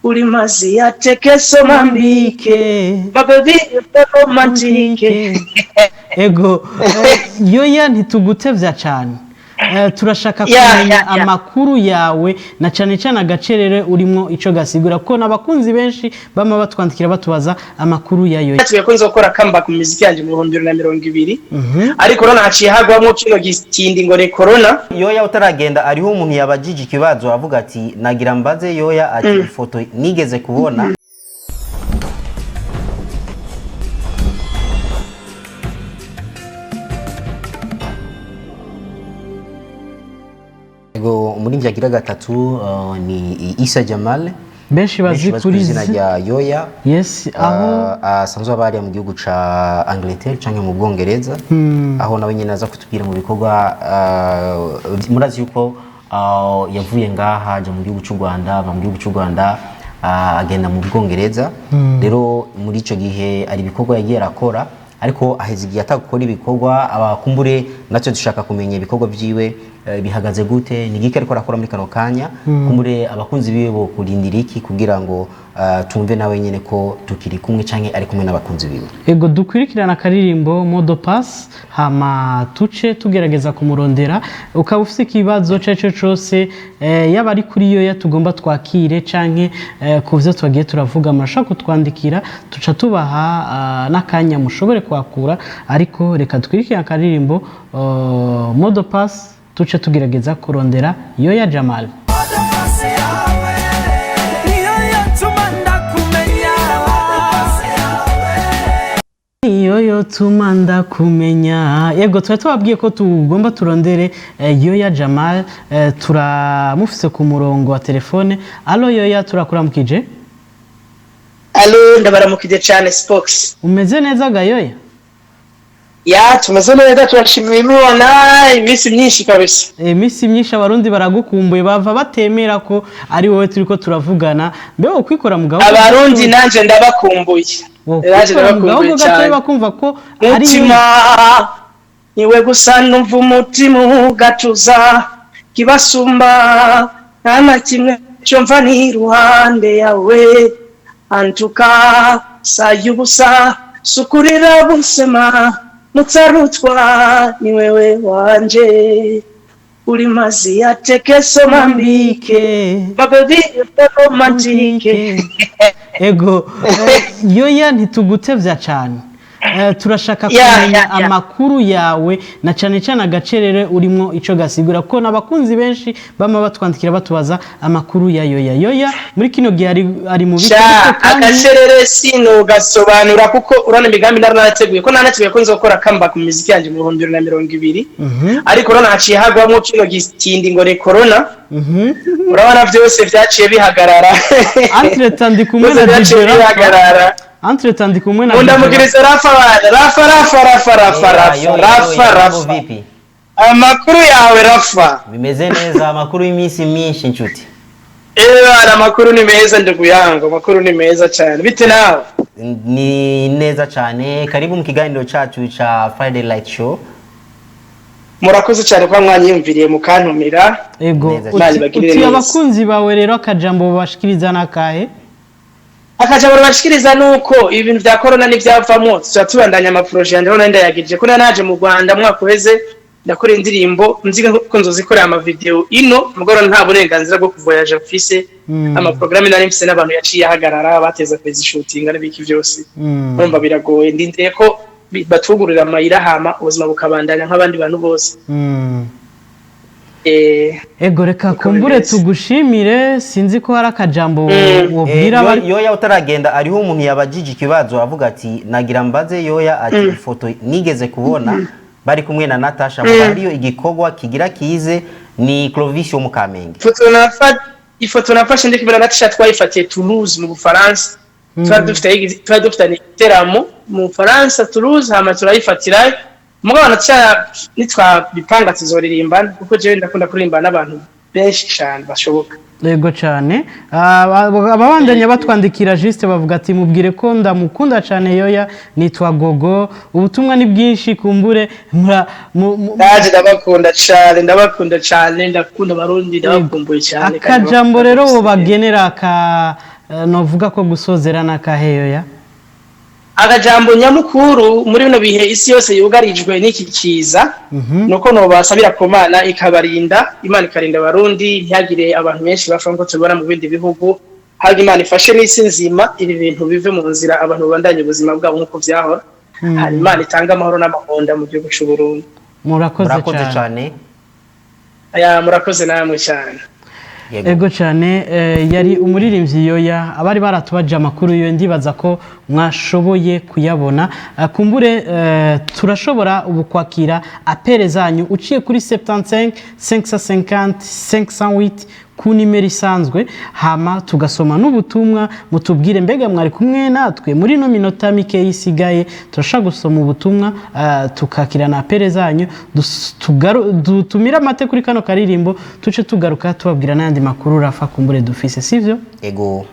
uri mazi yatekeso mambike babebi romantike. Ego Yoya ntitugutevya cyane. Turashaka kumenya amakuru yawe na cyane cyane agacerere urimo ico gasigura ko nabakunzi benshi bama batwandikira batubaza amakuru ya Yoya. Tuye ko nzokora kamba ku muziki yanje mu 2020 ariko corona haciye hagwamo kino gitindi ngo ne corona. Yoya utaragenda ariho umuntu yabajije ikibazo avuga ati nagira mbaze Yoya ati ifoto nigeze kubona. Muri vyagira gatatu ni Yoya Jamal benshi bazi kuri izina rya Yoya. Yes, aho asanzwe abari mu gihugu ca Angleterre canke mu Bwongereza, aho nawe nyene aza kutubwira mu bikorwa murazi yuko yavuye ngaha aja mu gihugu cy'u Rwanda, mu gihugu cy'u Rwanda agenda mu Bwongereza. Rero muri ico gihe ari bikorwa yagiye arakora, ariko ahezigiye atakora ibikorwa abakumbure natwe dushaka kumenya ibikorwa byiwe bihagaze gute, ni gike ariko arakora muri kano kanya. Kumbure abakunzi biwe bo kurindira iki kugira ngo tumve nawe nyene ko tukiri kumwe canke ari kumwe n'abakunzi biwe. Ego dukurikirana karirimbo Modo Pass hama tuce tugerageza kumurondera. Ukaba ufite ikibazo cyaco cyose yaba ari kuri Yoya tugomba twakire canke kuvyo twagiye turavuga murashaka kutwandikira tuca tubaha nakanya mushobore kwakura, ariko reka dukurikirana karirimbo Modo Pass tuce tugerageza kurondera Yoya Jamal. Yoyo tumanda kumenya. Yego twari tubabwiye ko tugomba turondere Yoya Jamal, turamufise ku murongo wa telefone. Allo Yoya, turakuramukije? Allo, ndabaramukije cyane Spox. Umeze neza ga Yoya? Ya tumeze neza, turashimira Imana imisi myinshi kabisa. Imisi myinshi abarundi baragukumbuye bava batemera ko ari wowe turiko turavugana. Mbe ukwikora mugabo abarundi nanje ndabakumbuye. Raje ndabakumbuye cyane. Bakumva ko ari mutima niwe gusa numva umutima ugatuza kibasumba nta kimwe cyo mva ni ruhande yawe antuka sayubusa sukurira busema mutsarutwa ni wewe wanje uri mazi yatekeso mambike babebi romantike. Ego Yoya ntitugutevya cyane. Turashaka kumenya amakuru yawe na cyane cyane agacerere urimo ico gasigura ko nabakunzi benshi bama batwandikira batubaza amakuru ya Yoya. Yoya muri kino gihe ari mu bikorwa kandi agacerere sino gasobanura kuko urana imigambi narateguye ko nanateguye ko nzokora kamba ku muziki yanje mu 2020 ariko urana haciye hagwamo kino gitindi ngo ne corona. Urabona byose vyaciye bihagarara. Entretant ndi kumwe na bihagarara. Entretant ndi kumwe na Ndamugiriza Rafa. Amakuru yawe Rafa. Bimeze neza, amakuru y'imisi myinshi nshuti. Amakuru ni meza ndugu yangu, amakuru ni meza cyane. Bite nawe? Ni neza cyane. Karibu mu kiganiro cyacu cha Friday Light Show. Murakoze cyane kwa mwanyumviriye mukantumira. Ego uti abakunzi bawe rero akajambo bashikiriza nakahe? Akajambo bashikiriza nuko ibintu vya corona n'ivyavamo tubandanya ama projet yanje rero ndayagije ko naje mu Rwanda mwaka uheze ndakora indirimbo nziga ko nzozikorera ama video ino mugoro nta burenganzira bwo kuvoyaje mfise ama programme nari mfise n'abantu yaciye ahagarara bateza kwezi shooting n'ibiki byose urumva biragoye ndindeye ko batugurira amayira hama ubuzima bukabandanya nk'abandi bantu bose. Ego reka kumbure tugushimire, sinzi ko hari akajambo wobwira bari Yoya utaragenda ariho umuntu yabajije ikibazo avuga ati nagira mbaze Yoya ati ifoto nigeze kubona bari kumwe na Natasha mu bariyo igikorwa kigira kize ni Clovis yo mu Kamenge. Ifoto nafashe ndi kibera Natasha twayifatiye Toulouse mu Bufaransa. Twari dufite iteramo mu Bufaransa Toulouse hama turayifatira mugabana cyane nitwa bipanga tuzoririmbana kuko je ndakunda kuririmba n'abantu benshi cyane bashoboka. Yego cyane ababandanya batwandikira juste bavuga ati mubwire ko ndamukunda cyane Yoya nitwa Gogo ubutumwa ni bwinshi kumbure ndaje ndabakunda cyane ndakunda barundi ndabakumbuye cyane. Akajambo rero bo bagenera novuga ko gusozera n'akaheyo ya agajambo nyamukuru muri bino bihe isi yose yugarijwe n'iki kiza nuko nobasabira ku Mana ikabarinda, Imana ikarinda Abarundi ntihagire abantu benshi bapfa ngo tubona mu bindi bihugu, hagi Imana ifashe n'isi nzima ibi bintu bive mu nzira, abantu bandanye ubuzima bwabo nk'uko vyahora, hari Imana itanga amahoro n'amahonda mu gihugu cy'u Burundi. murakoze cyane. Aya murakoze namwe cyane. Ego cyane yari umuririmbyi Yoya, abari baratubaje amakuru yo ndibaza ko mwashoboye kuyabona. Kumbure turashobora ubu kwakira apere zanyu uciye kuri 75 550 508 ku nimero isanzwe, hama tugasoma n'ubutumwa mutubwire mbega mwari kumwe natwe muri no minota mike yisigaye, turashaka gusoma ubutumwa tukakira na apere zanyu, dutumira amate kuri kano karirimbo, tuce tugaruka tubabwira n'andi makuru rafa kumbure dufise, sivyo? Ego.